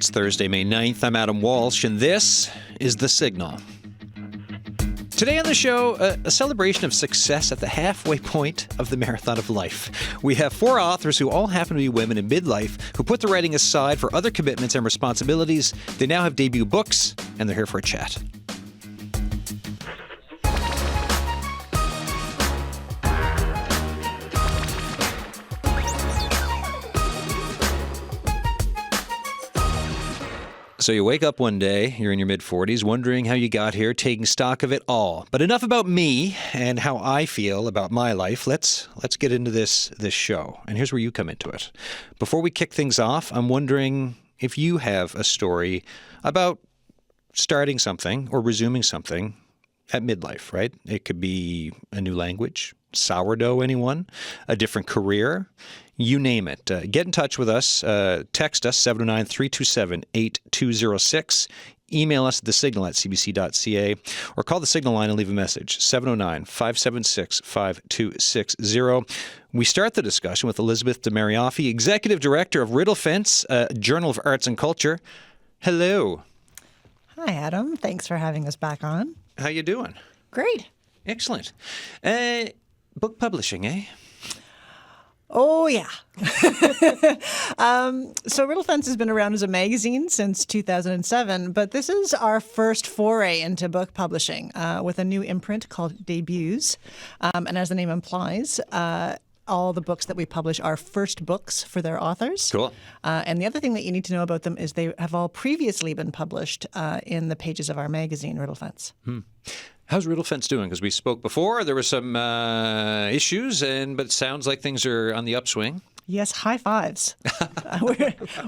It's Thursday, May 9th. I'm Adam Walsh, and this is The Signal. Today on the show, a celebration of success at the halfway point of the marathon of life. We have four authors who all happen to be women in midlife who put the writing aside for other commitments and responsibilities. They now have debut books, and they're here for a chat. So you wake up one day, you're in your mid-40s, wondering how you got here, taking stock of it all. But enough about me and how I feel about my life. Let's get into this show. And here's where you come into it. Before we kick things off, I'm wondering if you have a story about starting something or resuming something at midlife, right? It could be a new language, sourdough, anyone, a different career. You name it. Get in touch with us. Text us, 709-327-8206. Email us at thesignal@cbc.ca or call the Signal line and leave a message, 709-576-5260. We start the discussion with Elizabeth DeMarioffi, Executive Director of Riddle Fence, Journal of Arts and Culture. Hello. Hi, Adam. Thanks for having us back on. How you doing? Great. Excellent. Book publishing, eh? Oh, yeah. So Riddle Fence has been around as a magazine since 2007, but this is our first foray into book publishing with a new imprint called Debuts. And as the name implies, all the books that we publish are first books for their authors. Cool. And the other thing that you need to know about them is they have all previously been published in the pages of our magazine, Riddle Fence. How's Riddle Fence doing? Because we spoke before, there were some issues, but it sounds like things are on the upswing. Yes, high fives.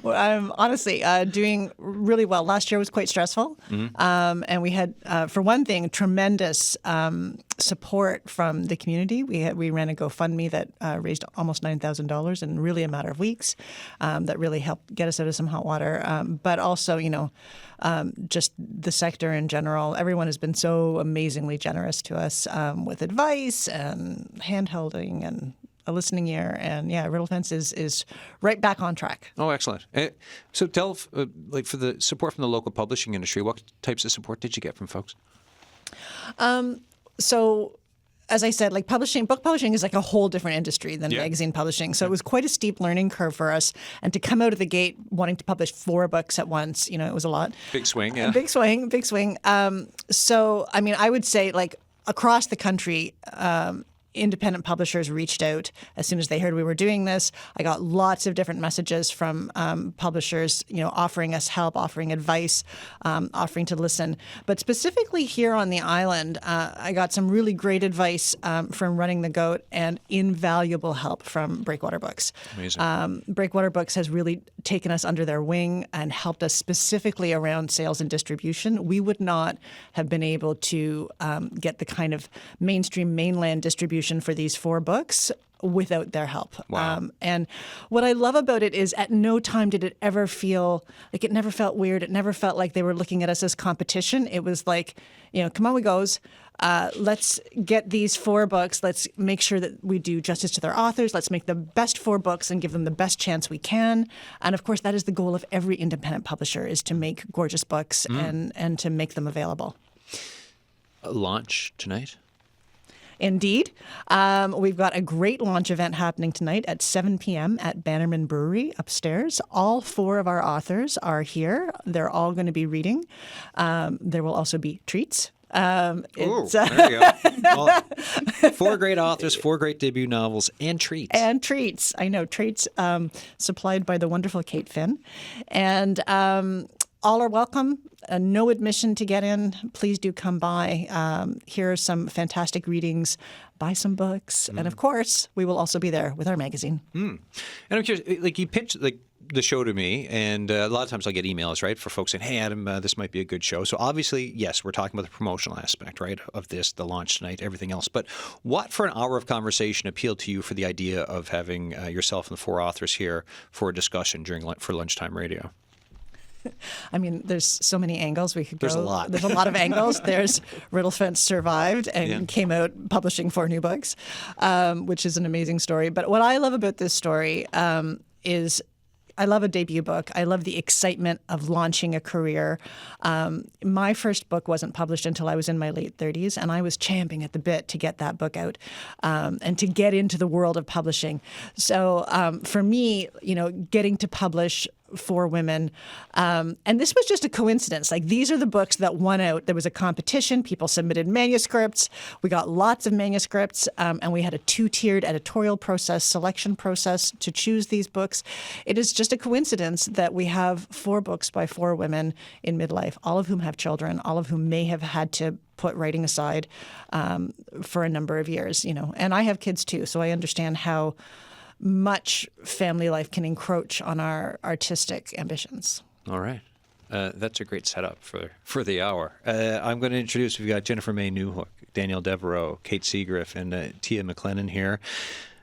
I'm honestly doing really well. Last year was quite stressful. And we had, for one thing, tremendous support from the community. We ran a GoFundMe that raised almost $9,000 in really a matter of weeks. That really helped get us out of some hot water. But also, just the sector in general, everyone has been so amazingly generous to us with advice and hand-holding and a listening ear, and Riddle Fence is right back on track. Oh, excellent. So tell, for the support from the local publishing industry, what types of support did you get from folks? So, as I said, book publishing is like a whole different industry than magazine publishing. So it was quite a steep learning curve for us. And to come out of the gate wanting to publish 4 books at once, it was a lot. Big swing, yeah. Big swing. So, I would say, across the country, independent publishers reached out as soon as they heard we were doing this. I got lots of different messages from publishers, offering us help, offering advice, offering to listen. But specifically here on the island, I got some really great advice from Running the Goat and invaluable help from Breakwater Books. Amazing. Breakwater Books has really taken us under their wing and helped us specifically around sales and distribution. We would not have been able to get the kind of mainland distribution for these 4 books without their help. Wow. And what I love about it is at no time did it ever feel like, it never felt weird. It never felt like they were looking at us as competition. It was like, come on, we goes. Let's get these 4 books. Let's make sure that we do justice to their authors. Let's make the best 4 books and give them the best chance we can. And of course, that is the goal of every independent publisher, is to make gorgeous books and to make them available. A launch tonight? Indeed. We've got a great launch event happening tonight at 7 p.m. at Bannerman Brewery upstairs. All 4 of our authors are here. They're all going to be reading. There will also be treats. There you go. Well, 4 great authors, 4 great debut novels, and treats. And treats. I know, treats supplied by the wonderful Kate Finn. And all are welcome. No admission to get in. Please do come by. Here are some fantastic readings. Buy some books. And of course, we will also be there with our magazine. And I'm curious, you pitched the show to me, and a lot of times I'll get emails, right, for folks saying, hey, Adam, this might be a good show. So obviously, yes, we're talking about the promotional aspect, right, of this, the launch tonight, everything else. But what, for an hour of conversation, appealed to you for the idea of having yourself and the 4 authors here for a discussion for lunchtime radio? There's so many angles we could go. There's a lot. There's a lot of angles. There's Riddle Fence survived and came out publishing 4 new books, which is an amazing story. But what I love about this story is I love a debut book. I love the excitement of launching a career. My first book wasn't published until I was in my late 30s, and I was champing at the bit to get that book out and to get into the world of publishing. So for me, getting to publish for women. And this was just a coincidence. Like, these are the books that won out. There was a competition. People submitted manuscripts. We got lots of manuscripts. And we had a 2-tiered editorial process, selection process to choose these books. It is just a coincidence that we have 4 books by 4 women in midlife, all of whom have children, all of whom may have had to put writing aside for a number of years, And I have kids too, so I understand how much family life can encroach on our artistic ambitions. All right. That's a great setup for the hour. I'm going to introduce, we've got Jennifer May Newhook, Danielle Devereaux, Kate Seagriff, and Tia McLennan here.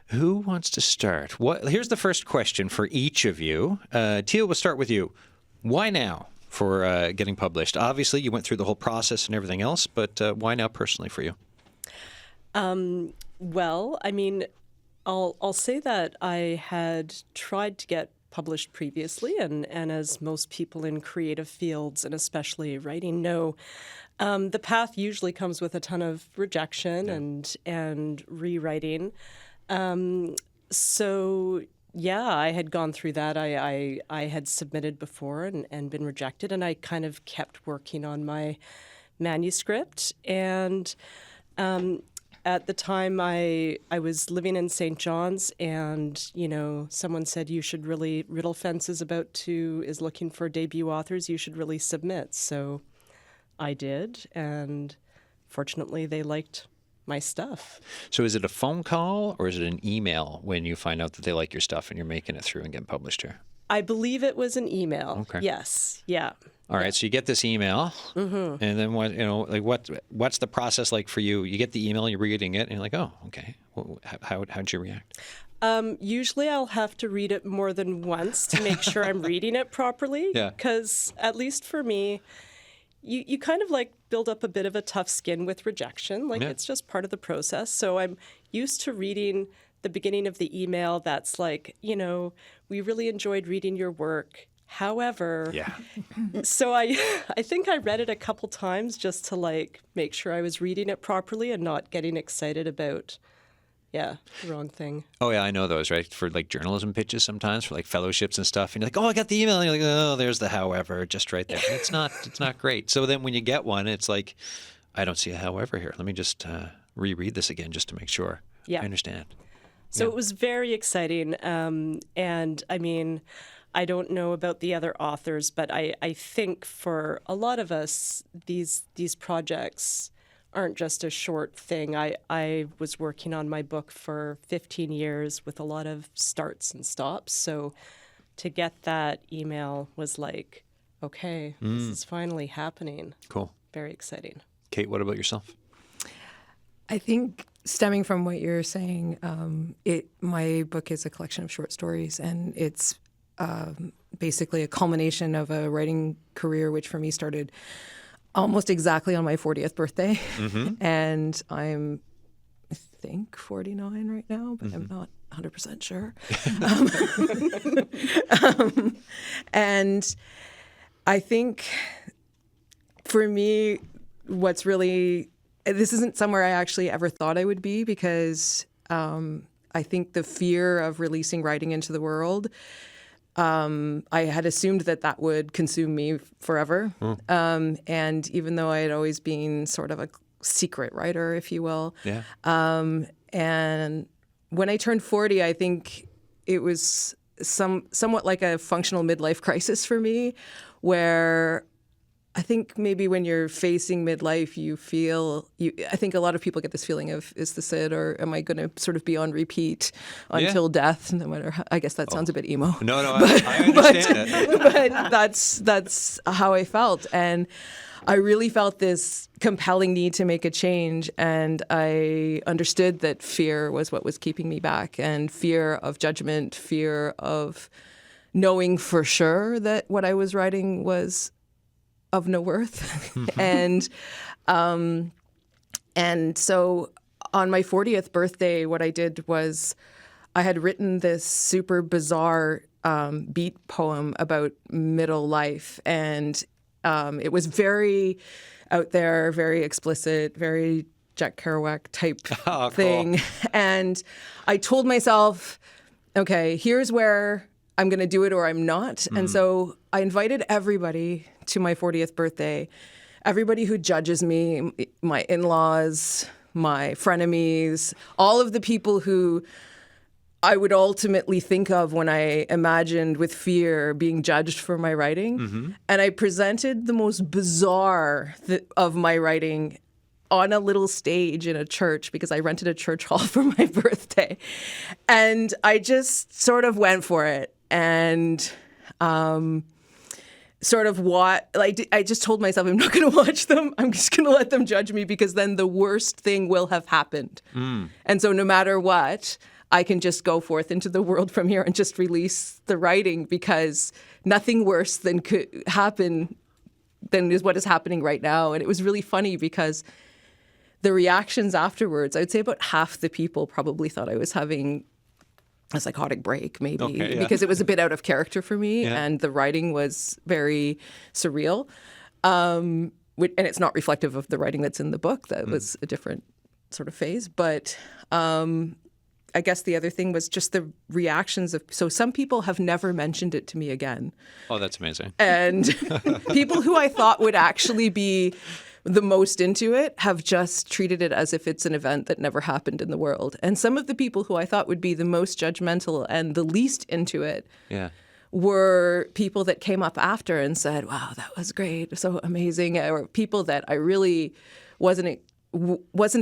Who wants to start? Here's the first question for each of you. Tia, we'll start with you. Why now for getting published? Obviously, you went through the whole process and everything else, but why now personally for you? Well, I mean, I'll say that I had tried to get published previously, and as most people in creative fields, and especially writing, know, the path usually comes with a ton of rejection and rewriting. So yeah, I had gone through that. I had submitted before and been rejected, and I kind of kept working on my manuscript. And at the time, I was living in St. John's, and someone said, you should really, Riddle Fence is looking for debut authors. You should really submit. So I did, and fortunately, they liked my stuff. So is it a phone call or is it an email when you find out that they like your stuff and you're making it through and getting published here? I believe it was an email. Okay. Yes. Yeah. All right. So you get this email, and then what's the process like for you? You get the email, you're reading it, and you're like, oh, okay. How'd you react? Usually I'll have to read it more than once to make sure I'm reading it properly. Yeah. Because at least for me, you kind of like build up a bit of a tough skin with rejection. Like, it's just part of the process. So I'm used to reading the beginning of the email that's like, we really enjoyed reading your work. However, so I think I read it a couple times just to make sure I was reading it properly and not getting excited about, the wrong thing. Oh yeah, I know those, right? For journalism pitches sometimes, for fellowships and stuff. And you're like, oh, I got the email. And you're like, oh, there's the however, just right there. It's not great. So then when you get one, it's like, I don't see a however here. Let me just reread this again just to make sure. Yeah. I understand. So it was very exciting. And I mean, I don't know about the other authors, but I think for a lot of us, these projects aren't just a short thing. I was working on my book for 15 years with a lot of starts and stops. So to get that email was like, okay, this is finally happening. Cool. Very exciting. Kate, what about yourself? I think stemming from what you're saying, my book is a collection of short stories, and it's basically a culmination of a writing career, which for me started almost exactly on my 40th birthday. And I'm, I think, 49 right now, but I'm not 100% sure. And I think for me, what's really, this isn't somewhere I actually ever thought I would be, because I think the fear of releasing writing into the world, I had assumed that would consume me forever. And even though I had always been sort of a secret writer, if you will. Yeah. And when I turned 40, I think it was somewhat like a functional midlife crisis for me, where I think maybe when you're facing midlife, I think a lot of people get this feeling of, is this it, or am I going to sort of be on repeat until death? No matter how, I guess that sounds a bit emo. No, I understand it. But that's how I felt. And I really felt this compelling need to make a change. And I understood that fear was what was keeping me back, and fear of judgment, fear of knowing for sure that what I was writing was of no worth. And so on my 40th birthday, what I did was I had written this super bizarre beat poem about middle life. And it was very out there, very explicit, very Jack Kerouac type thing. And I told myself, okay, here's where I'm going to do it or I'm not. And so I invited everybody to my 40th birthday, everybody who judges me, my in-laws, my frenemies, all of the people who I would ultimately think of when I imagined with fear being judged for my writing. And I presented the most bizarre of my writing on a little stage in a church because I rented a church hall for my birthday. And I just sort of went for it and sort of I just told myself I'm not going to watch them. I'm just going to let them judge me because then the worst thing will have happened. And so no matter what, I can just go forth into the world from here and just release the writing because nothing worse than could happen than is what is happening right now. And it was really funny because the reactions afterwards, I would say about half the people probably thought I was having a psychotic break, maybe, because it was a bit out of character for me and the writing was very surreal. And it's not reflective of the writing that's in the book. That was a different sort of phase. But I guess the other thing was just the reactions of, so some people have never mentioned it to me again. Oh, that's amazing. And people who I thought would actually be the most into it have just treated it as if it's an event that never happened in the world. And some of the people who I thought would be the most judgmental and the least into it were people that came up after and said, wow, that was great, so amazing. Or people that I really wasn't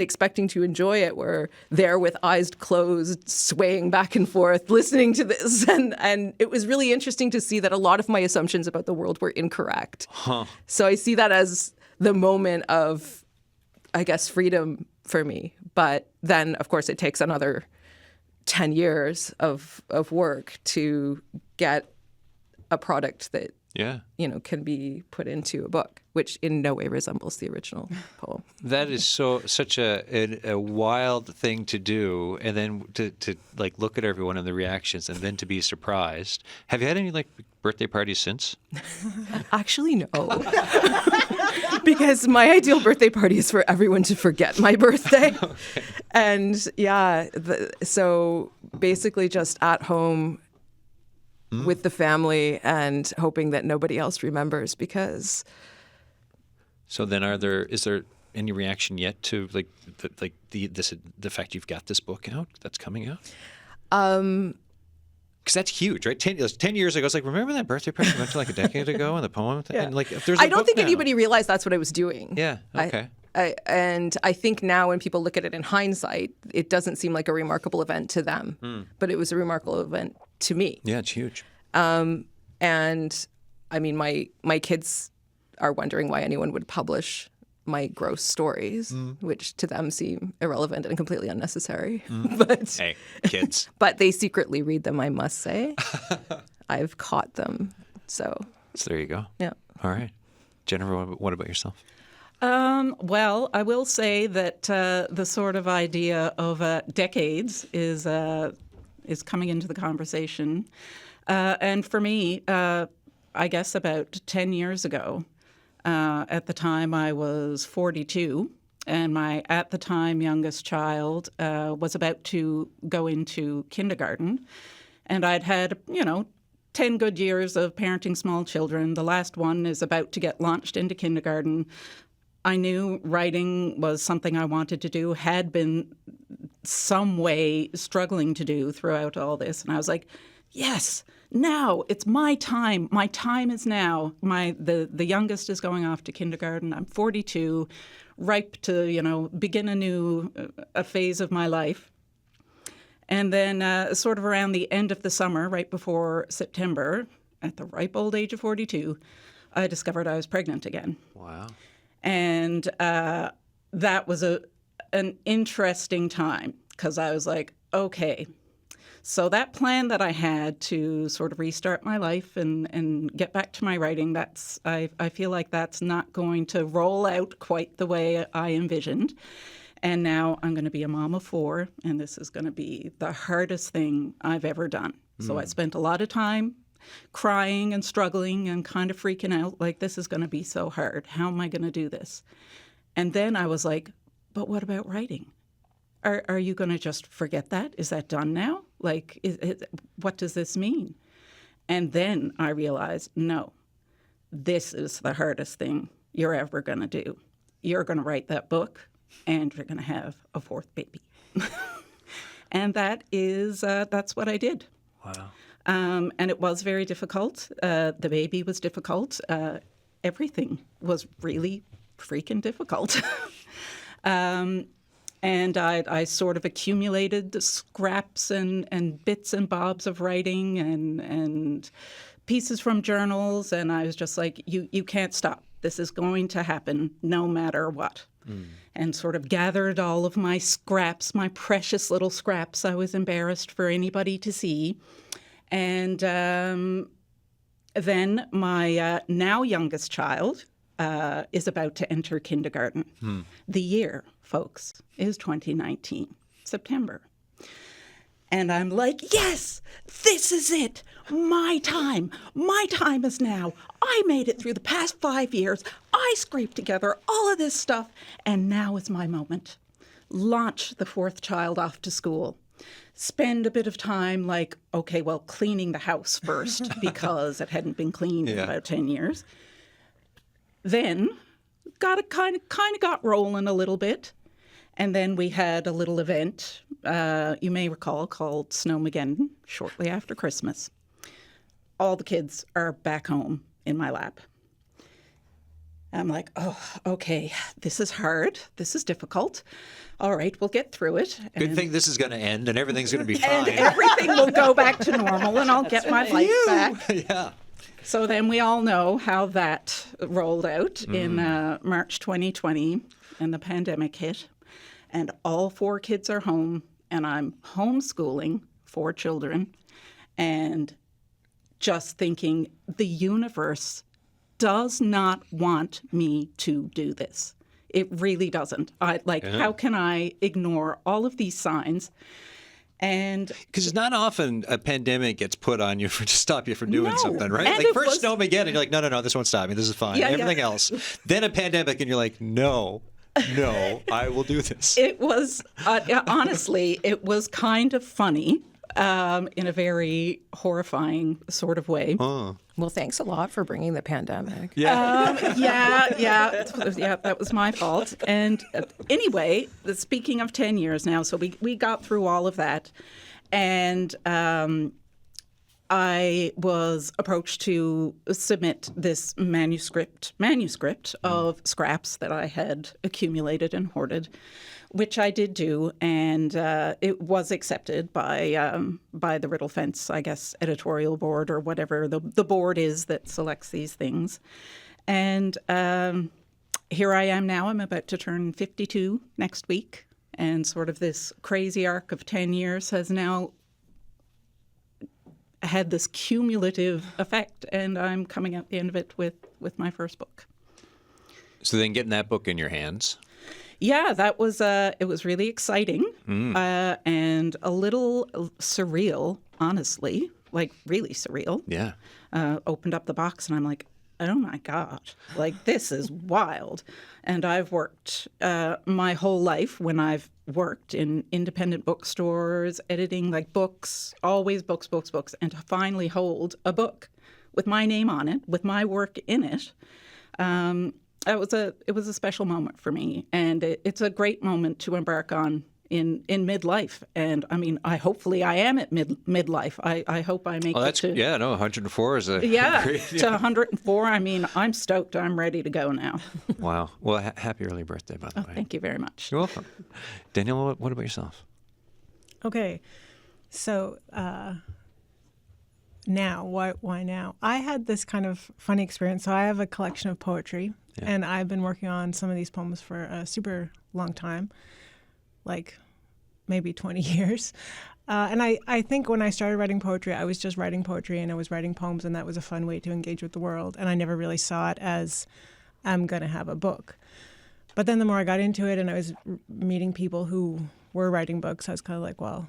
expecting to enjoy it were there with eyes closed, swaying back and forth, listening to this. And it was really interesting to see that a lot of my assumptions about the world were incorrect. So I see that as the moment of, I guess, freedom for me. But then, of course, it takes another 10 years of work to get a product that can be put into a book, which in no way resembles the original poem. That is such a wild thing to do, and then to like look at everyone and the reactions, and then to be surprised. Have you had any like birthday parties since? Actually, no. Because my ideal birthday party is for everyone to forget my birthday. Okay. And so basically just at home with the family and hoping that nobody else remembers because. So then is there any reaction yet to the fact you've got this book out that's coming out? Because that's huge, right? 10 years ago, it's like, remember that birthday party we went to like a decade ago and the poem? And like, if there's I don't think anybody realized that's what I was doing. Yeah, okay. And I think now when people look at it in hindsight, it doesn't seem like a remarkable event to them, but it was a remarkable event to me. Yeah, it's huge. And I mean, my kids are wondering why anyone would publish my gross stories, which to them seem irrelevant and completely unnecessary. But hey, kids. But they secretly read them, I must say. I've caught them. So there you go. Yeah. All right. Jennifer, what about yourself? Well, I will say that the sort of idea of decades is coming into the conversation. And for me, I guess about 10 years ago, at the time I was 42, and my, at the time, youngest child was about to go into kindergarten. And I'd had, 10 good years of parenting small children. The last one is about to get launched into kindergarten. I knew writing was something I wanted to do, had been some way struggling to do throughout all this. And I was like, yes, now it's my time. My time is now. The youngest is going off to kindergarten. I'm 42, ripe to, begin a phase of my life. And then sort of around the end of the summer, right before September, at the ripe old age of 42, I discovered I was pregnant again. Wow. And that was an interesting time because I was like, okay, so that plan that I had to sort of restart my life and get back to my writing, I feel like that's not going to roll out quite the way I envisioned. And now I'm going to be a mom of 4, and this is going to be the hardest thing I've ever done. So I spent a lot of time crying and struggling and kind of freaking out, like, this is going to be so hard. How am I going to do this? And then I was like, but what about writing? Are you going to just forget that? Is that done now? Like, what does this mean? And then I realized, no, this is the hardest thing you're ever going to do. You're going to write that book, and you're going to have a fourth baby. And that's what I did. Wow. And it was very difficult. The baby was difficult. Everything was really freaking difficult. And I sort of accumulated the scraps and bits and bobs of writing and pieces from journals. And I was just like, you can't stop. This is going to happen no matter what. And sort of gathered all of my scraps, my precious little scraps I was embarrassed for anybody to see. And then my now youngest child is about to enter kindergarten. The year, folks, is 2019, September. And I'm like, yes, this is it. My time. My time is now. I made it through the past 5 years. I scraped together all of this stuff. And now is my moment. Launch the fourth child off to school. Spend a bit of time like, okay, well, cleaning the house first because it hadn't been cleaned in about 10 years. Then kind of got rolling a little bit. And then we had a little event, you may recall, called Snowmageddon shortly after Christmas. All the kids are back home in my lap. I'm like, oh, okay, this is hard. This is difficult. All right, we'll get through it. Good thing this is going to end and everything's going to be fine. And everything will go back to normal and I'll get my life back. Yeah. So then we all know how that rolled out in March 2020 and the pandemic hit. And all 4 kids are home, and I'm homeschooling 4 children, and just thinking the universe does not want me to do this. It really doesn't. How can I ignore all of these signs? And because it's not often a pandemic gets put on you to stop you from doing something, right? And Like it first was- Snowmageddon, and you're like, no, this won't stop me. This is fine. Yeah, Everything else. Then a pandemic, and you're like, no, I will do this. it was, honestly, it was kind of funny in a very horrifying sort of way. Well, thanks a lot for bringing the pandemic. Yeah, that was my fault. And anyway, speaking of 10 years now, so we got through all of that. And I was approached to submit this manuscript of scraps that I had accumulated and hoarded, which I did do, and it was accepted by the Riddle Fence, I guess, editorial board or whatever the board is that selects these things. And here I am now. I'm about to turn 52 next week, and sort of this crazy arc of 10 years has now had this cumulative effect, and I'm coming out the end of it with my first book. So then getting that book in your hands. Yeah, that was it was really exciting and a little surreal, honestly, like really surreal. Yeah. Opened up the box and I'm like, oh my God, like this is wild. And I've worked my whole life when I've worked in independent bookstores, editing like books, always books. And to finally hold a book with my name on it, with my work in it, it was a special moment for me. And it's a great moment to embark on in midlife. And I mean, hopefully I am at midlife. I hope I make it to... 104 is a... Yeah, great, to 104. I mean, I'm stoked. I'm ready to go now. Wow. Well, happy early birthday, by the way. Thank you very much. You're welcome. Danielle, what about yourself? Okay, so now, why now? I had this kind of funny experience. So I have a collection of poetry, and I've been working on some of these poems for a super long time, like maybe 20 years. And I think when I started writing poetry, I was just writing poetry and I was writing poems, and that was a fun way to engage with the world. And I never really saw it as I'm going to have a book. But then the more I got into it and I was meeting people who were writing books, I was kind of like, well,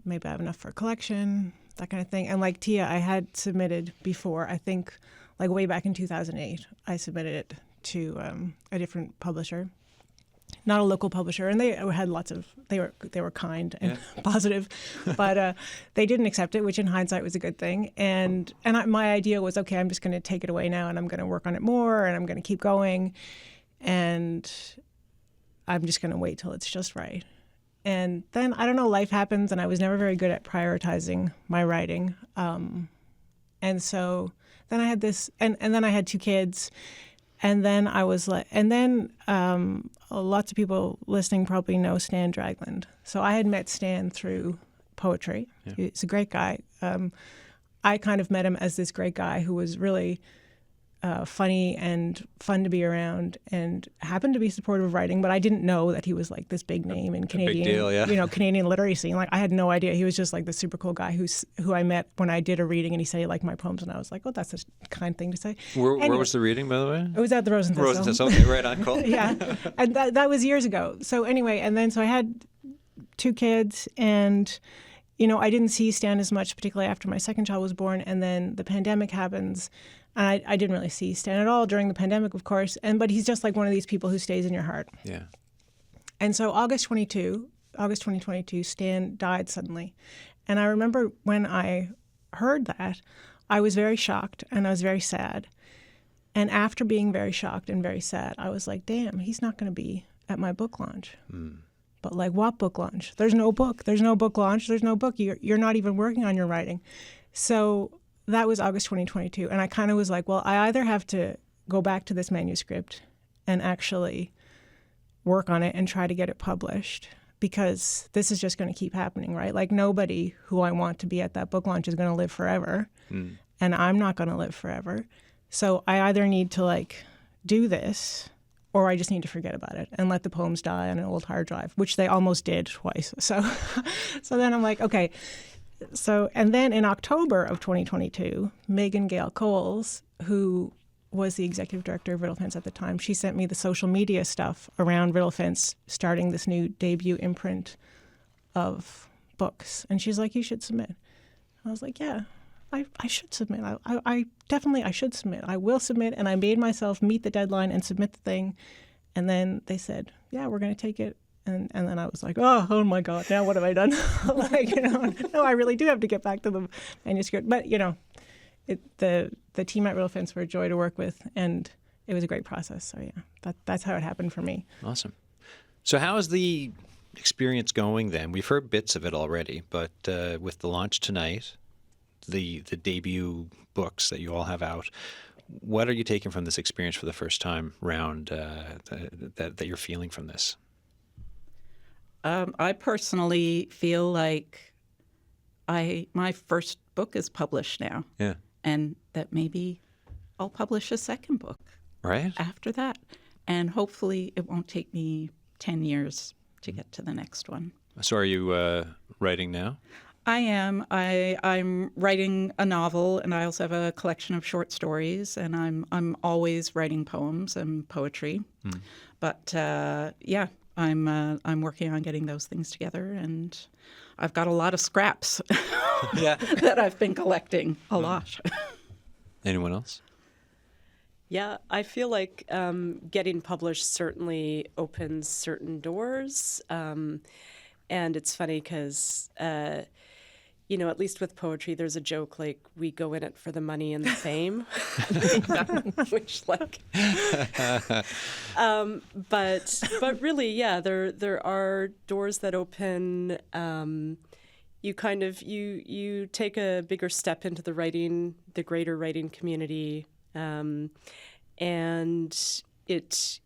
maybe I have enough for a collection. that kind of thing. And like Tia, I had submitted before, I think like way back in 2008, I submitted it to a different publisher, not a local publisher, and they had they were kind and positive, but they didn't accept it, which in hindsight was a good thing. And my idea was, okay, I'm just going to take it away now, and I'm going to work on it more, and I'm going to keep going, and I'm just going to wait till it's just right. And then, I don't know, life happens, and I was never very good at prioritizing my writing. And so then I had this, and then I had 2 kids, and then I was like, and then lots of people listening probably know Stan Dragland. So I had met Stan through poetry. Yeah. He's a great guy. I kind of met him as this great guy who was really funny and fun to be around, and happened to be supportive of writing, but I didn't know that he was like this big name in Canadian, big deal, yeah. Canadian literary scene. Like I had no idea. He was just like the super cool guy who I met when I did a reading, and he said he liked my poems, and I was like, oh, that's a kind thing to say. Where was the reading, by the way? It was at the Rosen Thistle. Okay, right on, cool. Yeah, and that was years ago. So anyway, and then so I had 2 kids, and I didn't see Stan as much, particularly after my second child was born, and then the pandemic happens. And I didn't really see Stan at all during the pandemic, of course. But he's just like one of these people who stays in your heart. Yeah. And so August 2022, Stan died suddenly. And I remember when I heard that, I was very shocked and I was very sad. And after being very shocked and very sad, I was like, damn, he's not going to be at my book launch. But like, what book launch? There's no book. There's no book launch. There's no book. You're not even working on your writing. So that was August 2022. And I kind of was like, well, I either have to go back to this manuscript and actually work on it and try to get it published, because this is just going to keep happening, right? Like nobody who I want to be at that book launch is going to live forever. And I'm not going to live forever. So I either need to like do this, or I just need to forget about it and let the poems die on an old hard drive, which they almost did twice. So then I'm like, okay. So, and then in October of 2022, Megan Gale Coles, who was the executive director of Riddle Fence at the time, she sent me the social media stuff around Riddle Fence starting this new debut imprint of books. And she's like, you should submit. I was like, yeah, I should submit. I definitely should submit. I will submit. And I made myself meet the deadline and submit the thing. And then they said, yeah, we're going to take it. And then I was like, oh my God, now what have I done? No, I really do have to get back to the manuscript. But, the team at Riddle Fence were a joy to work with, and it was a great process. So, yeah, that's how it happened for me. Awesome. So how is the experience going then? We've heard bits of it already, but with the launch tonight, the debut books that you all have out, what are you taking from this experience for the first time round that you're feeling from this? I personally feel like my first book is published now. Yeah. And that maybe I'll publish a second book right after that. And hopefully it won't take me 10 years to get to the next one. So are you writing now? I am. I'm writing a novel, and I also have a collection of short stories, and I'm always writing poems and poetry. But yeah, I'm working on getting those things together, and I've got a lot of scraps that I've been collecting a lot. Anyone else? Yeah, I feel like getting published certainly opens certain doors. And it's funny because, at least with poetry, there's a joke like we go in it for the money and the fame, which but really, yeah, there are doors that open. You kind of you take a bigger step into the greater writing community, and it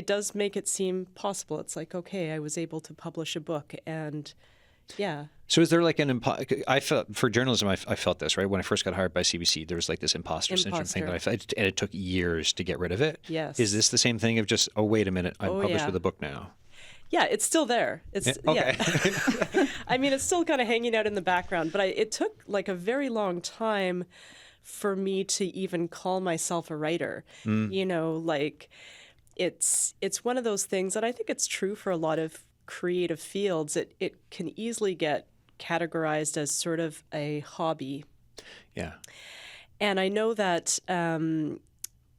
does make it seem possible. It's like, okay, I was able to publish a book, and yeah. So is there like I felt for journalism, I felt this, right? When I first got hired by CBC, there was like this imposter syndrome thing that I felt, and it took years to get rid of it. Yes. Is this the same thing of just, oh, wait a minute, I'm published with a book now? Yeah, it's still there. Okay. Yeah. I mean, it's still kind of hanging out in the background, but it took like a very long time for me to even call myself a writer. Like it's one of those things that I think it's true for a lot of creative fields. It can easily get categorized as sort of a hobby. Yeah. And I know that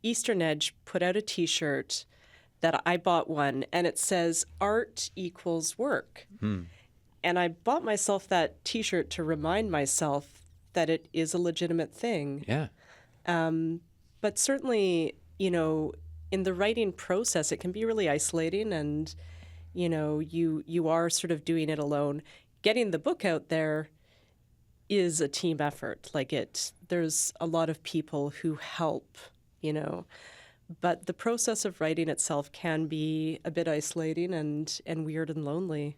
Eastern Edge put out a T-shirt that I bought one, and it says art equals work. And I bought myself that T-shirt to remind myself that it is a legitimate thing. Yeah. But certainly, you know, in the writing process, it can be really isolating, and, you know, you are sort of doing it alone. Getting the book out there is a team effort. Like there's a lot of people who help, you know. But the process of writing itself can be a bit isolating and weird and lonely.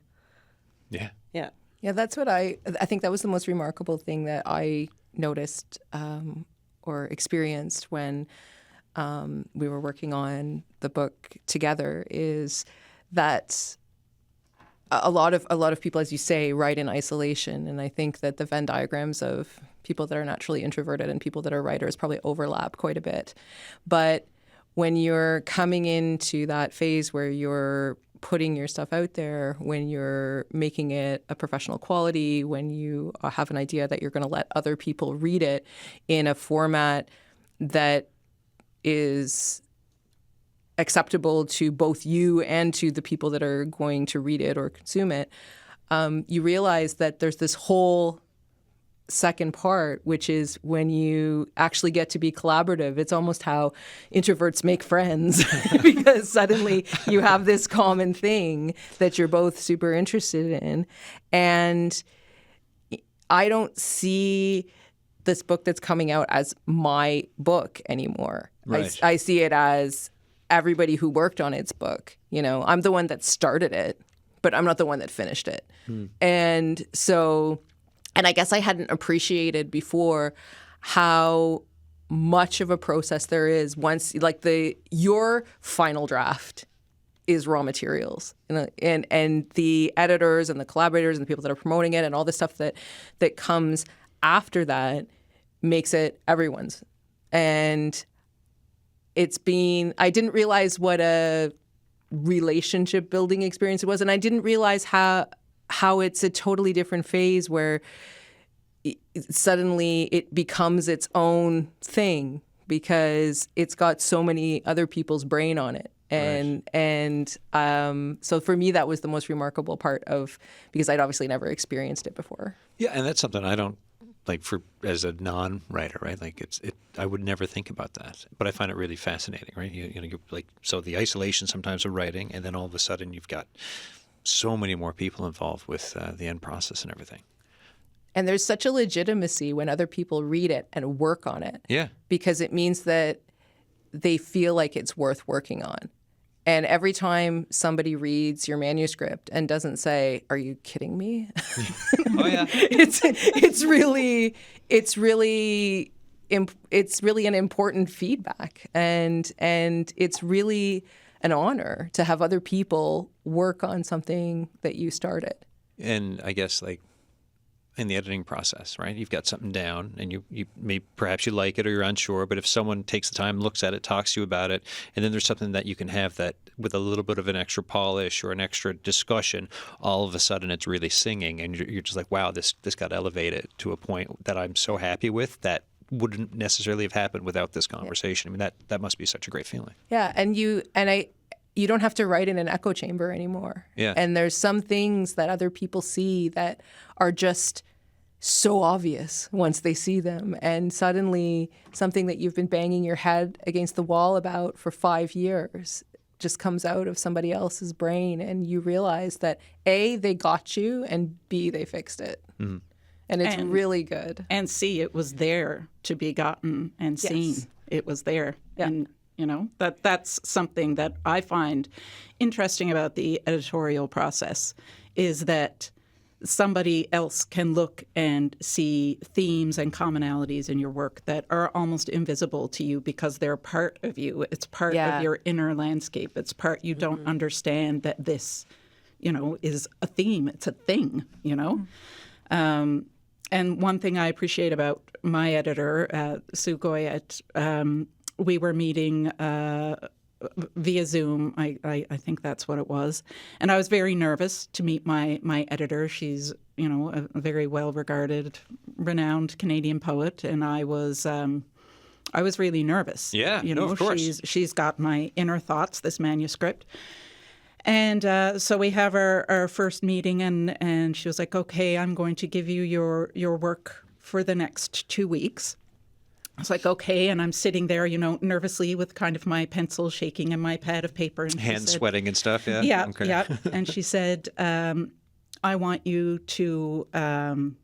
Yeah. Yeah. Yeah, that's what I think that was the most remarkable thing that I noticed or experienced when we were working on the book together, is that a lot of people, as you say, write in isolation. And I think that the Venn diagrams of people that are naturally introverted and people that are writers probably overlap quite a bit. But when you're coming into that phase where you're putting your stuff out there, when you're making it a professional quality, when you have an idea that you're going to let other people read it in a format that is acceptable to both you and to the people that are going to read it or consume it, you realize that there's this whole second part, which is when you actually get to be collaborative. It's almost how introverts make friends because suddenly you have this common thing that you're both super interested in. And I don't see this book that's coming out as my book anymore. Right. I see it as everybody who worked on its book. You know, I'm the one that started it, but I'm not the one that finished it. And so... And I guess I hadn't appreciated before how much of a process there is once, like your final draft is raw materials, and the editors and the collaborators and the people that are promoting it and all the stuff that comes after that makes it everyone's. And I didn't realize what a relationship building experience it was, and I didn't realize how it's a totally different phase where suddenly it becomes its own thing because it's got so many other people's brain on it. And so for me, that was the most remarkable part because I'd obviously never experienced it before. Yeah, and that's something I don't like as a non-writer, right? Like I would never think about that, but I find it really fascinating, right? So the isolation sometimes of writing, and then all of a sudden you've got so many more people involved with the end process and everything. And there's such a legitimacy when other people read it and work on it. Yeah. Because it means that they feel like it's worth working on. And every time somebody reads your manuscript and doesn't say, "Are you kidding me?" Oh yeah. it's really an important feedback, and it's really an honor to have other people work on something that you started. And I guess like in the editing process, right? You've got something down and perhaps you like it or you're unsure, but if someone takes the time, looks at it, talks to you about it, and then there's something that you can have that with a little bit of an extra polish or an extra discussion, all of a sudden it's really singing and you're just like, wow, this got elevated to a point that I'm so happy with that wouldn't necessarily have happened without this conversation. I mean, that must be such a great feeling. Yeah, and you don't have to write in an echo chamber anymore. Yeah. And there's some things that other people see that are just so obvious once they see them. And suddenly something that you've been banging your head against the wall about for 5 years just comes out of somebody else's brain. And you realize that A, they got you, and B, they fixed it. Mm-hmm. And it's really good. And C, it was there to be gotten and seen. Yes. It was there. Yeah. And that's something that I find interesting about the editorial process, is that somebody else can look and see themes and commonalities in your work that are almost invisible to you because they're part of you. It's part of your inner landscape. It's part you don't understand that this, is a theme. It's a thing, And one thing I appreciate about my editor, Sue Goyette, we were meeting via Zoom. I think that's what it was. And I was very nervous to meet my editor. She's, a very well-regarded, renowned Canadian poet, and I was really nervous. Yeah, of course. She's got my inner thoughts, this manuscript. And so we have our first meeting, and she was like, okay, I'm going to give you your work for the next 2 weeks. I was like, okay, and I'm sitting there, nervously with kind of my pencil shaking and my pad of paper. And Hands sweating and stuff, yeah? Yeah, Okay. yeah. And she said, I want you to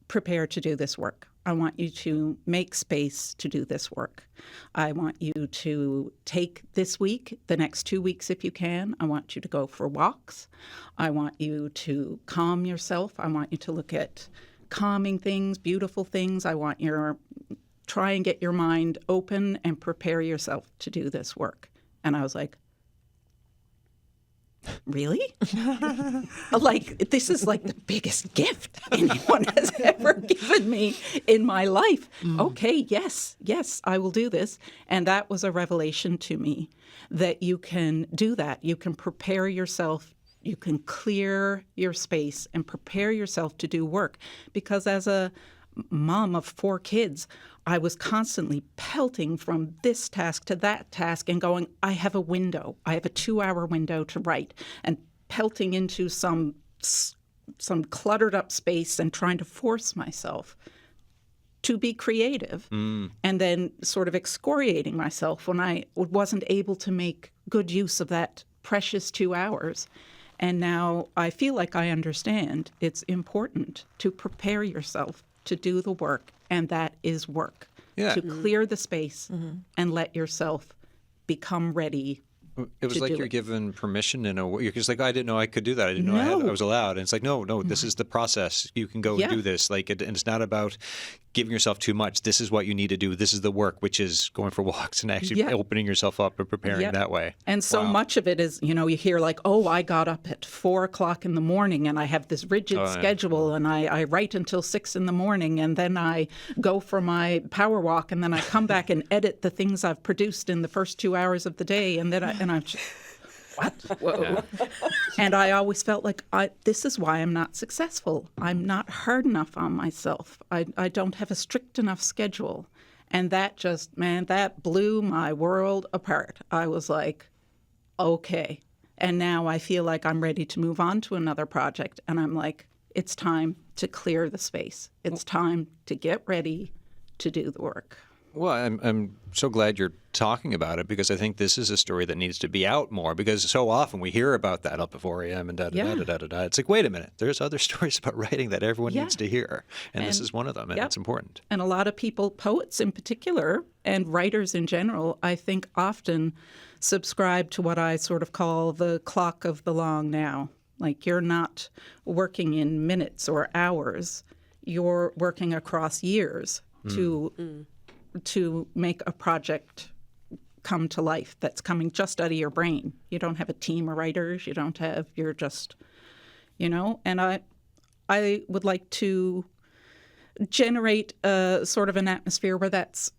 prepare to do this work. I want you to make space to do this work. I want you to take this week, the next 2 weeks if you can. I want you to go for walks. I want you to calm yourself. I want you to look at calming things, beautiful things. I want try and get your mind open and prepare yourself to do this work. And I was like, really? Like, this is like the biggest gift anyone has ever given me in my life. Okay, yes, I will do this. And that was a revelation to me that you can do that. You can prepare yourself. You can clear your space and prepare yourself to do work. Because as a mom of 4 kids, I was constantly pelting from this task to that task and going, I have a window. I have a 2-hour window to write, and pelting into some cluttered up space and trying to force myself to be creative, and then sort of excoriating myself when I wasn't able to make good use of that precious 2 hours. And now I feel like I understand it's important to prepare yourself to do the work, and that is work. Yeah. To clear the space and let yourself become ready. It was to like do you're it. given permission in a way. You're just like, I didn't know I could do that. I didn't know I was allowed. And it's like, no, this is the process. You can go and do this. Like, and it's not about giving yourself too much. This is what you need to do. This is the work, which is going for walks and actually opening yourself up and preparing that way. And so much of it is, you hear like, oh, I got up at 4 o'clock in the morning and I have this rigid schedule and I write until 6 in the morning and then I go for my power walk and then I come back and edit the things I've produced in the first 2 hours of the day. And then I'm just, what? Whoa. Yeah. And I always felt like this is why I'm not successful. I'm not hard enough on myself. I don't have a strict enough schedule. And that just, man, that blew my world apart. I was like, okay. And now I feel like I'm ready to move on to another project. And I'm like, it's time to clear the space. It's time to get ready to do the work. Well, I'm so glad you're talking about it because I think this is a story that needs to be out more because so often we hear about that up at 4 a.m. and da-da-da-da-da-da. It's like, wait a minute, there's other stories about writing that everyone needs to hear. And this is one of them, and it's important. And a lot of people, poets in particular, and writers in general, I think often subscribe to what I sort of call the clock of the long now. Like you're not working in minutes or hours. You're working across years to make a project come to life that's coming just out of your brain. You don't have a team of writers. You're just, and I would like to generate a sort of an atmosphere where that's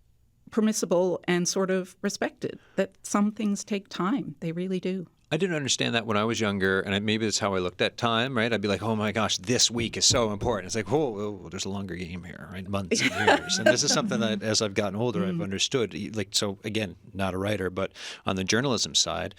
permissible and sort of respected, that some things take time. They really do. I didn't understand that when I was younger, and maybe that's how I looked at time, right? I'd be like, oh my gosh, this week is so important. It's like, oh, there's a longer game here, right? Months and years. And this is something that as I've gotten older, I've understood. Like, so again, not a writer, but on the journalism side,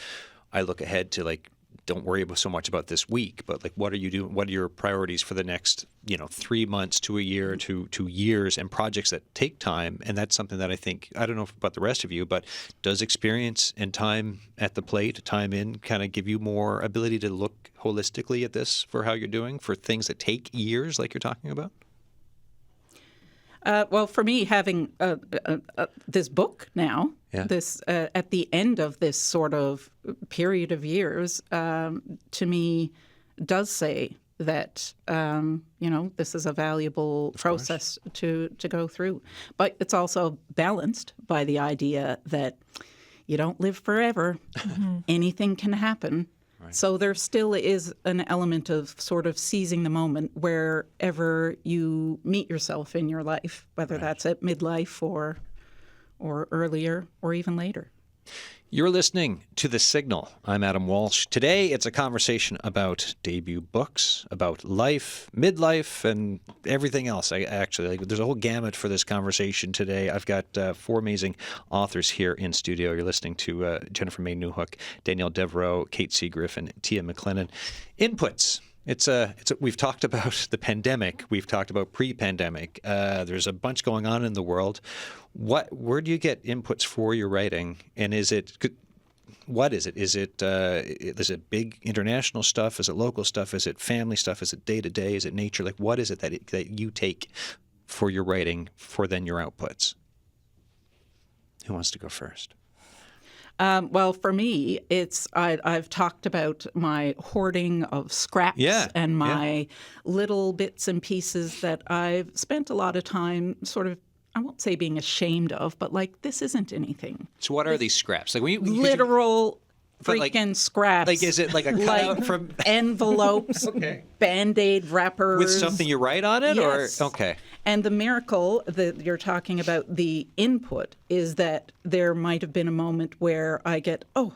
I look ahead to like, don't worry so much about this week, but like, what are you doing? What are your priorities for the next, 3 months to a year to 2 years and projects that take time? And that's something that I think, I don't know about the rest of you, but does experience and time at the plate, time in, kind of give you more ability to look holistically at this for how you're doing for things that take years like you're talking about? Well, for me, having this book now, this at the end of this sort of period of years, to me, does say that this is a valuable process to go through. But it's also balanced by the idea that you don't live forever. Anything can happen. Right. So there still is an element of sort of seizing the moment wherever you meet yourself in your life, whether that's at midlife or earlier or even later. You're listening to The Signal. I'm Adam Walsh. Today, it's a conversation about debut books, about life, midlife, and everything else. There's a whole gamut for this conversation today. I've got four amazing authors here in studio. You're listening to Jennifer May Newhook, Danielle Devereaux, Kate Seagriff, and Tia McLennan. Inputs. We've talked about the pandemic. We've talked about pre-pandemic. There's a bunch going on in the world. Where do you get inputs for your writing? And what is it? Is it big international stuff? Is it local stuff? Is it family stuff? Is it day to day? Is it nature? Like, what is it that you take for your writing for then your outputs? Who wants to go first? Well, for me, I've talked about my hoarding of scraps and my little bits and pieces that I've spent a lot of time sort of, I won't say being ashamed of, but like, this isn't anything. So what are these scraps? Like when you literal freaking scraps. Like, is it like a cutout from envelopes, Band-Aid wrappers with something you write on it? Yes. Or okay. And the miracle that you're talking about, the input, is that there might have been a moment where I get, oh,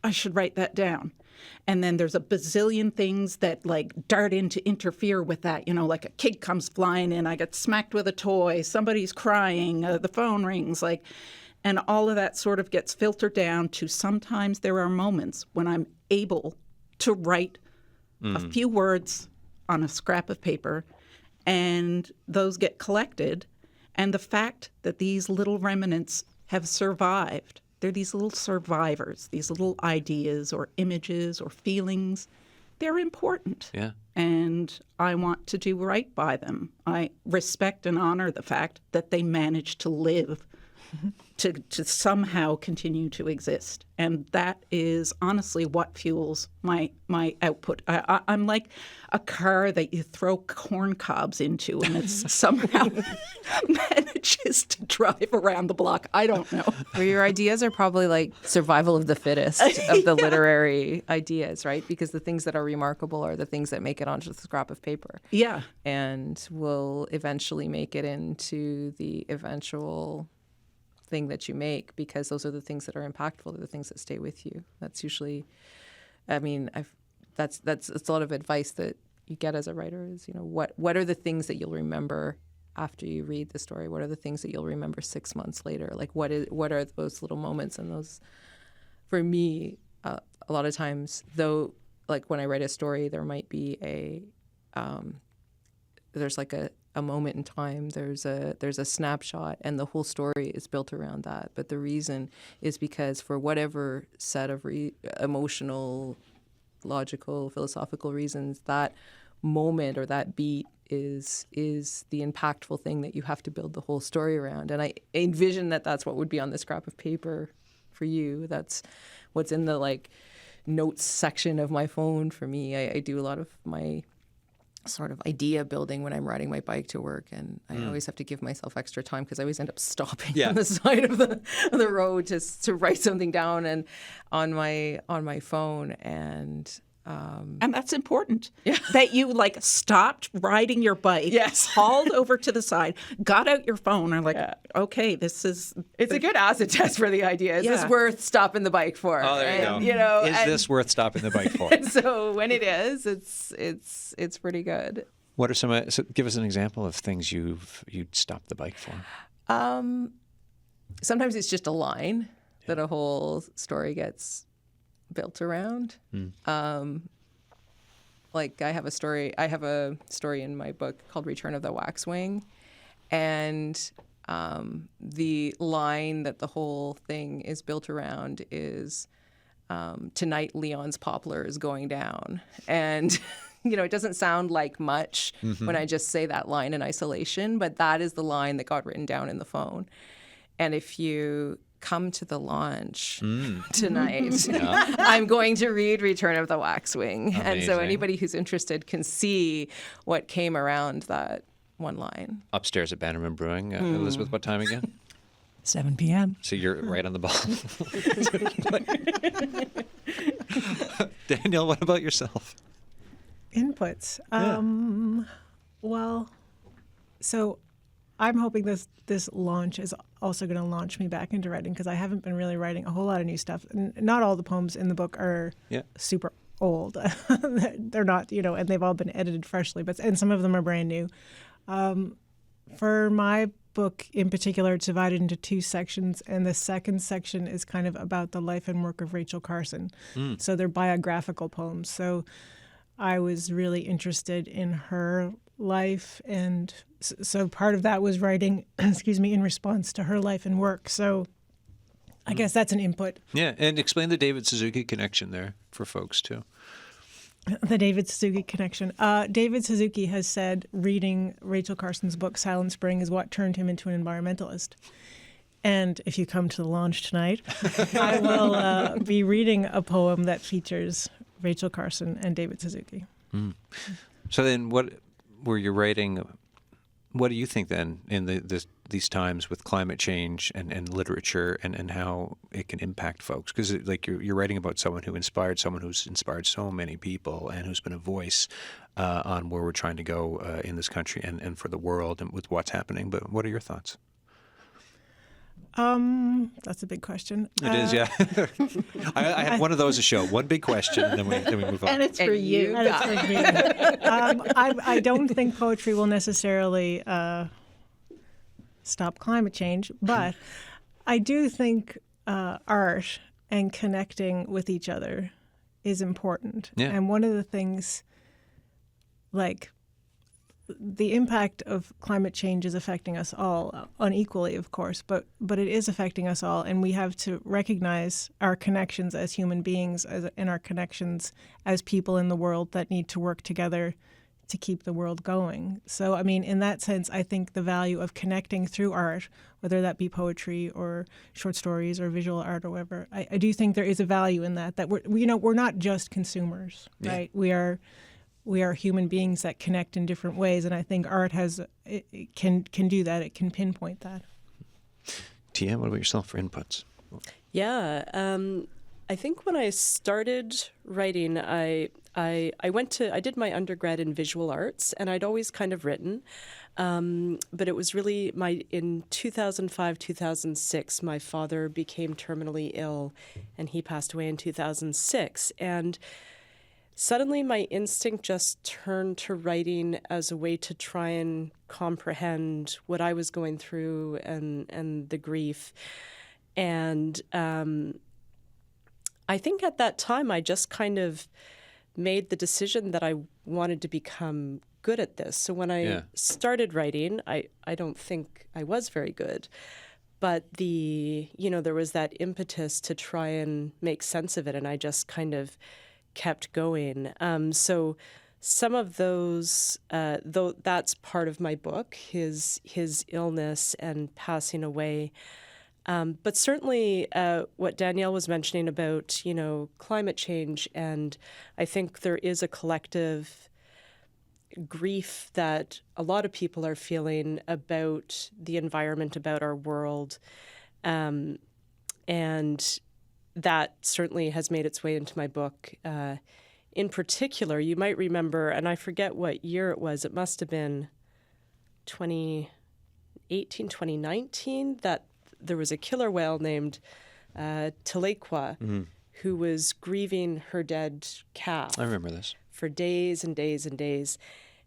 I should write that down. And then there's a bazillion things that like dart in to interfere with that. You know, like a kid comes flying in, I get smacked with a toy, somebody's crying, the phone rings, like, and all of that sort of gets filtered down to sometimes there are moments when I'm able to write a few words on a scrap of paper, and those get collected. And the fact that these little remnants have survived, they're these little survivors, these little ideas or images or feelings, they're important. Yeah. And I want to do right by them. I respect and honor the fact that they managed to live, to somehow continue to exist. And that is honestly what fuels my output. I'm like a car that you throw corn cobs into and it somehow manages to drive around the block. I don't know. Or your ideas are probably like survival of the fittest of the literary ideas, right? Because the things that are remarkable are the things that make it onto the scrap of paper. Yeah. And will eventually make it into the eventual thing that you make, because those are the things that are impactful. They're the things that stay with you. That's usually, I mean, that's a lot of advice that you get as a writer is, you know, what are the things that you'll remember after you read the story? What are the things that you'll remember 6 months later? Like what are those little moments? And those, for me, a lot of times, though, like when I write a story, there might be there's like a moment in time, there's a snapshot, and the whole story is built around that. But the reason is because for whatever set of emotional, logical, philosophical reasons, that moment or that beat is the impactful thing that you have to build the whole story around. And I envision that that's what would be on the scrap of paper for you. That's what's in the like notes section of my phone for me. I do a lot of my sort of idea building when I'm riding my bike to work, and I always have to give myself extra time because I always end up stopping on the side of the road to write something down and on my phone. And that's important. Yeah. That you like stopped riding your bike, hauled over to the side, got out your phone, and okay, this is... It's a good acid test for the idea. Is this worth stopping the bike for? Oh, there you go. You know, is this worth stopping the bike for? So when it is, it's pretty good. What are some? So give us an example of things you'd stop the bike for. Sometimes it's just a line that a whole story gets built around. Like I have a story in my book called Return of the Waxwing, and the line that the whole thing is built around is tonight Leon's poplar is going down. And you know, it doesn't sound like much when I just say that line in isolation, but that is the line that got written down in the phone. And if you come to the launch tonight, I'm going to read Return of the Waxwing. Amazing. And so anybody who's interested can see what came around that one line. Upstairs at Bannerman Brewing. Elizabeth, what time again? 7 p.m. So you're right on the ball. Danielle, what about yourself? Inputs. Well, so I'm hoping this launch is also going to launch me back into writing, because I haven't been really writing a whole lot of new stuff. And not all the poems in the book are super old. They're not, and they've all been edited freshly, and some of them are brand new. For my book in particular, it's divided into 2 sections, and the second section is kind of about the life and work of Rachel Carson. So they're biographical poems. So I was really interested in her life, and so part of that was writing, in response to her life and work. So I guess that's an input. Yeah, and explain the David Suzuki connection there for folks too. The David Suzuki connection. David Suzuki has said reading Rachel Carson's book, Silent Spring, is what turned him into an environmentalist. And if you come to the launch tonight, I will be reading a poem that features Rachel Carson and David Suzuki. So then what were you writing? What do you think then in these times with climate change and literature and how it can impact folks? Because like you're writing about someone who's inspired so many people and who's been a voice on where we're trying to go in this country and for the world and with what's happening. But what are your thoughts? That's a big question. It is, yeah. I have one of those a show. One big question, and then we move on. And it's for you. And it's for me. I don't think poetry will necessarily stop climate change, but I do think art and connecting with each other is important. Yeah. And one of the things, like, the impact of climate change is affecting us all unequally, of course, but it is affecting us all, and we have to recognize our connections as human beings and our connections as people in the world that need to work together to keep the world going. So, I mean, in that sense, I think the value of connecting through art, whether that be poetry or short stories or visual art or whatever, I do think there is a value in that we're not just consumers, right? We are human beings that connect in different ways, and I think art can do that. It can pinpoint that. Tia, what about yourself for inputs? Yeah, I think when I started writing, I did my undergrad in visual arts, and I'd always kind of written, but it was really in 2005, 2006, my father became terminally ill, and he passed away in 2006, and suddenly my instinct just turned to writing as a way to try and comprehend what I was going through and the grief. And I think at that time I just kind of made the decision that I wanted to become good at this. So when I started writing, I don't think I was very good. But there was that impetus to try and make sense of it, and I just kind of kept going. So some of those, though that's part of my book, his illness and passing away. But certainly what Danielle was mentioning about, climate change, and I think there is a collective grief that a lot of people are feeling about the environment, about our world. And that certainly has made its way into my book. In particular, you might remember, and I forget what year it was, it must have been 2018, 2019, that there was a killer whale named Telequa who was grieving her dead calf. I remember this. For days and days and days.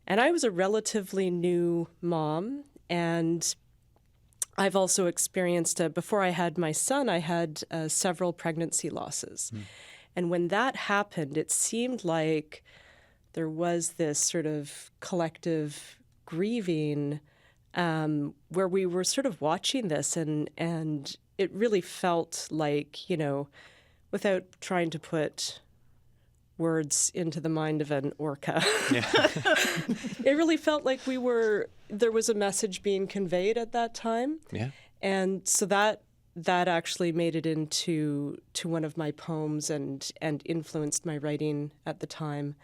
And I was a relatively new mom, and I've also experienced, before I had my son, I had several pregnancy losses. And when that happened, it seemed like there was this sort of collective grieving where we were sort of watching this, and it really felt like, without trying to put words into the mind of an orca, it really felt like there was a message being conveyed at that time. Yeah. And so that actually made it into one of my poems and influenced my writing at the time.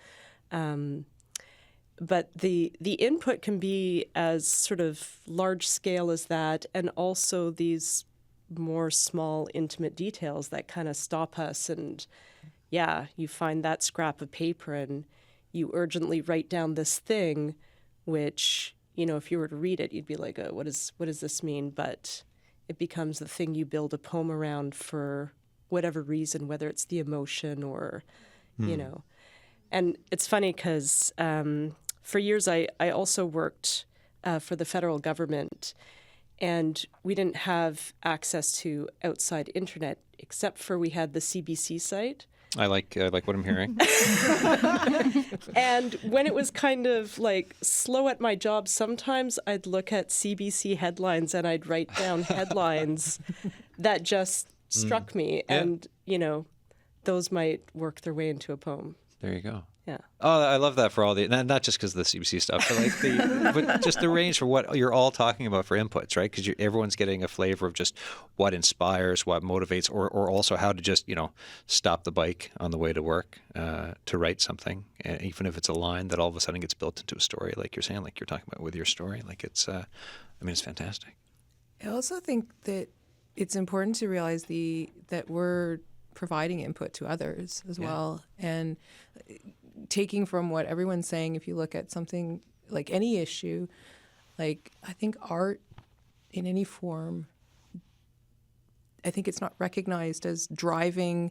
But the input can be as sort of large scale as that, and also these more small, intimate details that kind of stop us. And you find that scrap of paper and you urgently write down this thing, which, if you were to read it, you'd be like, what does this mean? But it becomes the thing you build a poem around for whatever reason, whether it's the emotion or, And it's funny because for years I also worked for the federal government, and we didn't have access to outside internet except for we had the CBC site. I like what I'm hearing. And when it was kind of like slow at my job, sometimes I'd look at CBC headlines and I'd write down headlines that just struck me. Yeah. And, those might work their way into a poem. There you go. Yeah. Oh, I love that for all the, not just because of the CBC stuff, but but just the range for what you're all talking about for inputs, right? Because everyone's getting a flavor of just what inspires, what motivates, or also how to just, stop the bike on the way to work to write something, even if it's a line that all of a sudden gets built into a story, like you're saying, like you're talking about with your story. Like it's fantastic. I also think that it's important to realize that we're providing input to others as well. And taking from what everyone's saying, if you look at something like any issue, like I think art in any form, I think it's not recognized as driving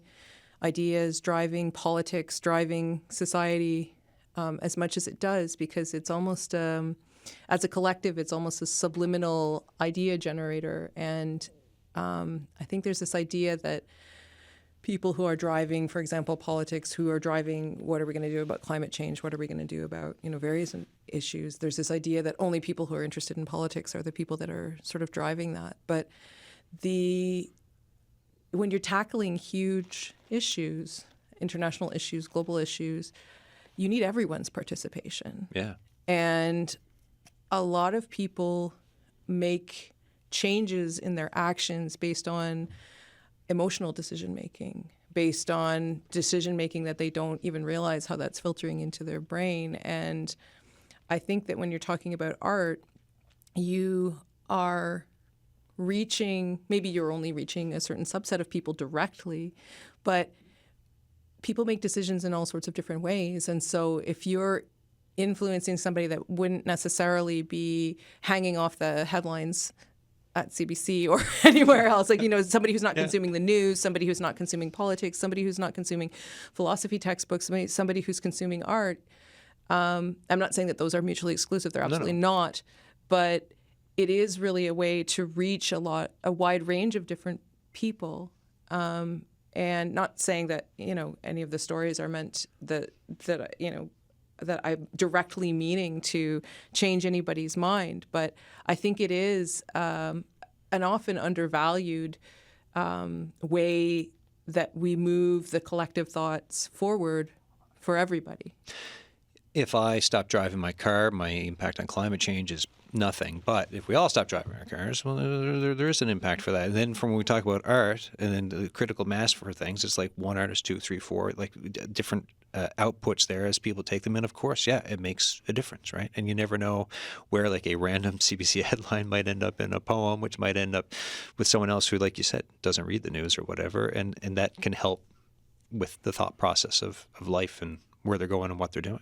ideas, driving politics, driving society as much as it does, because it's almost, as a collective, it's almost a subliminal idea generator. And I think there's this idea that people who are driving, for example, politics, who are driving what are we going to do about climate change, what are we going to do about various issues. There's this idea that only people who are interested in politics are the people that are sort of driving that. But when you're tackling huge issues, international issues, global issues, you need everyone's participation. Yeah. And a lot of people make changes in their actions based on emotional decision-making, based on decision-making that they don't even realize how that's filtering into their brain. And I think that when you're talking about art, you are maybe you're only reaching a certain subset of people directly, but people make decisions in all sorts of different ways. And so if you're influencing somebody that wouldn't necessarily be hanging off the headlines at CBC or anywhere else, somebody who's not consuming the news, somebody who's not consuming politics, somebody who's not consuming philosophy textbooks, somebody who's consuming art. I'm not saying that those are mutually exclusive. They're absolutely not. But it is really a way to reach a wide range of different people. And not saying that, any of the stories are meant that I'm directly meaning to change anybody's mind. But I think it is an often undervalued way that we move the collective thoughts forward for everybody. If I stop driving my car, my impact on climate change is nothing. But if we all stop driving our cars, well, there is an impact for that. And then from when we talk about art and then the critical mass for things, it's like one artist, 2, 3, 4, like different outputs there as people take them in. Of course, yeah, it makes a difference, right? And you never know where like a random CBC headline might end up in a poem, which might end up with someone else who, like you said, doesn't read the news or whatever. And that can help with the thought process of life and where they're going and what they're doing.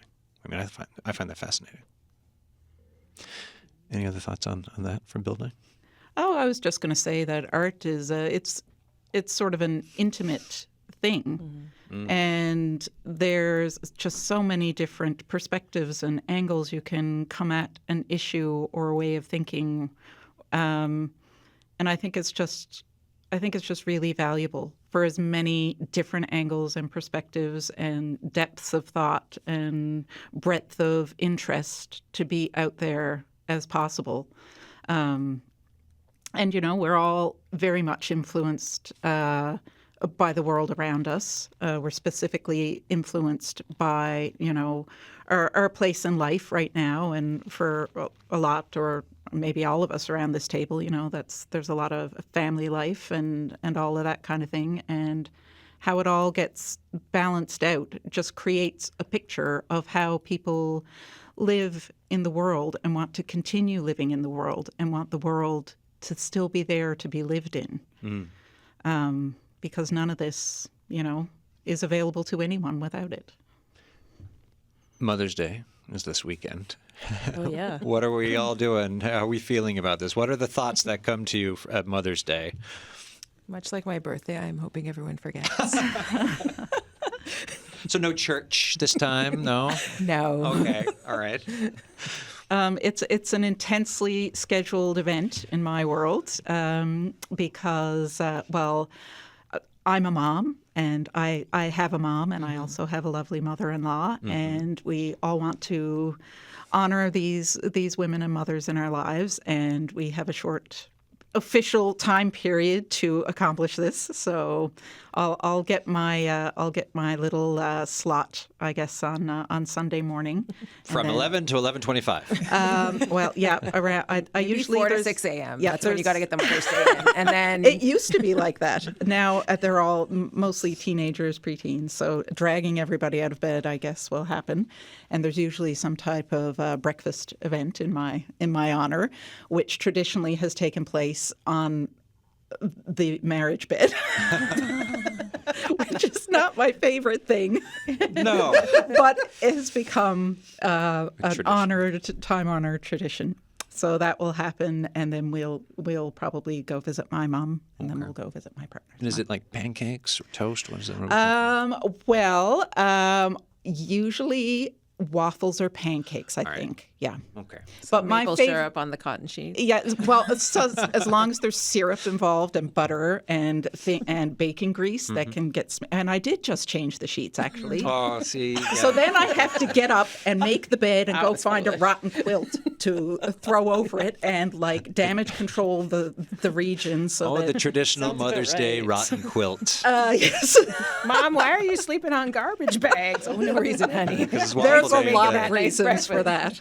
I find that fascinating. Any other thoughts on that from building? Oh, I was just going to say that art is it's sort of an intimate thing, and there's just so many different perspectives and angles you can come at an issue or a way of thinking, and I think it's just really valuable for as many different angles and perspectives and depths of thought and breadth of interest to be out there as possible. And, we're all very much influenced by the world around us. We're specifically influenced by, our place in life right now. And for a lot, or maybe all of us around this table, there's a lot of family life and all of that kind of thing. And how it all gets balanced out just creates a picture of how people live in the world and want to continue living in the world and want the world to still be there to be lived in. Because none of this, is available to anyone without it. Mother's Day is this weekend. Oh, yeah. What are we all doing? How are we feeling about this? What are the thoughts that come to you at Mother's Day? Much like my birthday, I'm hoping everyone forgets. So no church this time? No? No. Okay. All right. It's an intensely scheduled event in my world because, I'm a mom, and I have a mom, and I also have a lovely mother-in-law, and we all want to honor these women and mothers in our lives, and we have a short official time period to accomplish this. So I'll get my little slot, I guess, on Sunday morning. From 11 to 11:25. Well, yeah, around. I usually 4 to there's- 6 a.m. Yeah, That's when you got to there's- get them first day in. And then It used to be like that. Now they're all mostly teenagers, preteens. So dragging everybody out of bed, I guess, will happen. And there's usually some type of breakfast event in my honor, which traditionally has taken place on the marriage bed, which is not my favorite thing. No. But it has become an Tradition. time-honored tradition. So that will happen, and then we'll probably go visit my mom, and then we'll go visit my partner. And is it like pancakes or toast? What is it? Usually waffles or pancakes, I think. Yeah. Okay. But my maple favorite. syrup on the cotton sheet. Yeah, well, so as long as there's syrup involved and butter and bacon grease, that can get. And I did just change the sheets, actually. Oh, see. So then I have to get up and make the bed and go find a rotten quilt to throw over it and like damage control the region. So the that, traditional Sounds about Mother's Day right. rotten quilt. yes, Mom, why are you sleeping on garbage bags? Oh, no reason, honey. This is there's waffle a day lot again. of reasons for that.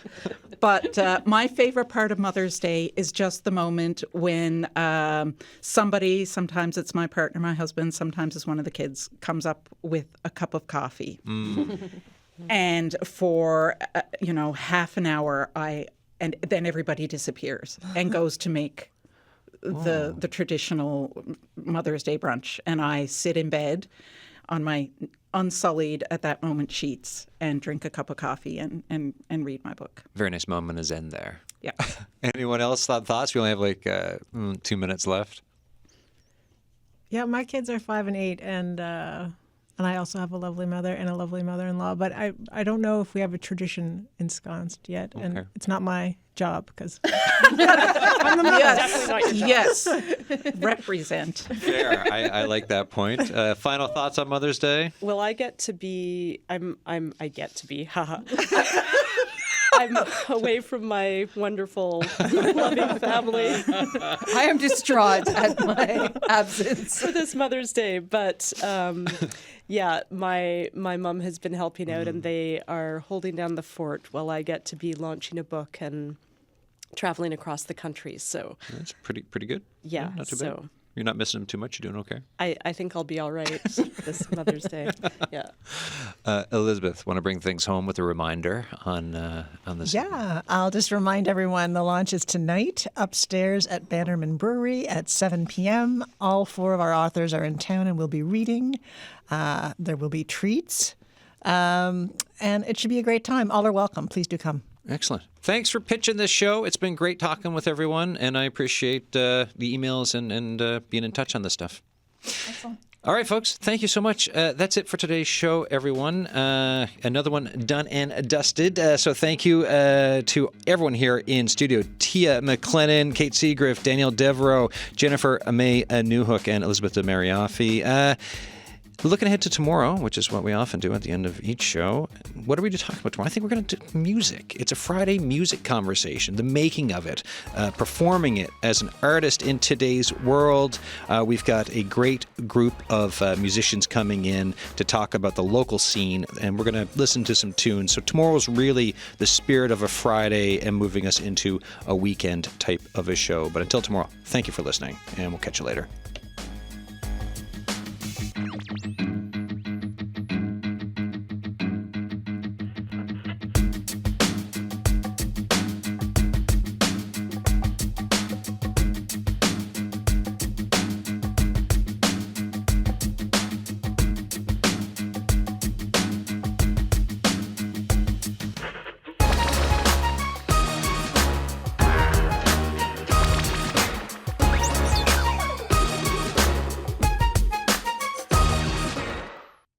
But my favorite part of Mother's Day is just the moment when somebody, sometimes it's my partner, my husband, sometimes it's one of the kids, comes up with a cup of coffee. And for, half an hour, and then everybody disappears and goes to make the traditional Mother's Day brunch. And I sit in bed on my unsullied at that moment sheets and drink a cup of coffee and read my book. Very nice moment of zen there. Yeah. Anyone else thoughts? We only have like 2 minutes left. Yeah, my kids are 5 and 8, and I also have a lovely mother and a lovely mother-in-law. But I don't know if we have a tradition ensconced yet, and it's not my job because I'm the mother. Yes. Represent. Fair. I like that point. Final thoughts on Mother's Day? Well, I get to be. Haha. I'm away from my wonderful, loving family I am distraught at my absence. for this Mother's Day. But yeah, my mom has been helping out, and they are holding down the fort while I get to be launching a book and traveling across the country. So That's pretty good. yeah, Not too bad. so You're not missing them too much. You're doing okay. I think I'll be all right this Mother's Day. Yeah. Elizabeth, want to bring things home with a reminder on this? Yeah, I'll just remind everyone the launch is tonight upstairs at Bannerman Brewery at 7 p.m. All 4 of our authors are in town and will be reading. There will be treats, and it should be a great time. All are welcome. Please do come. Excellent. Thanks for pitching this show. It's been great talking with everyone, and I appreciate the emails and being in touch on this stuff. Excellent. All right, folks. Thank you so much. That's it for today's show, everyone. Another one done and dusted. So thank you to everyone here in studio. Tia McLennan, Kate Seagriff, Danielle Devereaux, Jennifer May Newhook, and Elizabeth de Mariafi. Looking ahead to tomorrow, which is what we often do at the end of each show. What are we to talk about tomorrow? I think we're going to do music. It's a Friday music conversation, the making of it, performing it as an artist in today's world. We've got a great group of musicians coming in to talk about the local scene, and we're going to listen to some tunes. So tomorrow's really the spirit of a Friday and moving us into a weekend type of a show. But until tomorrow, thank you for listening, and we'll catch you later.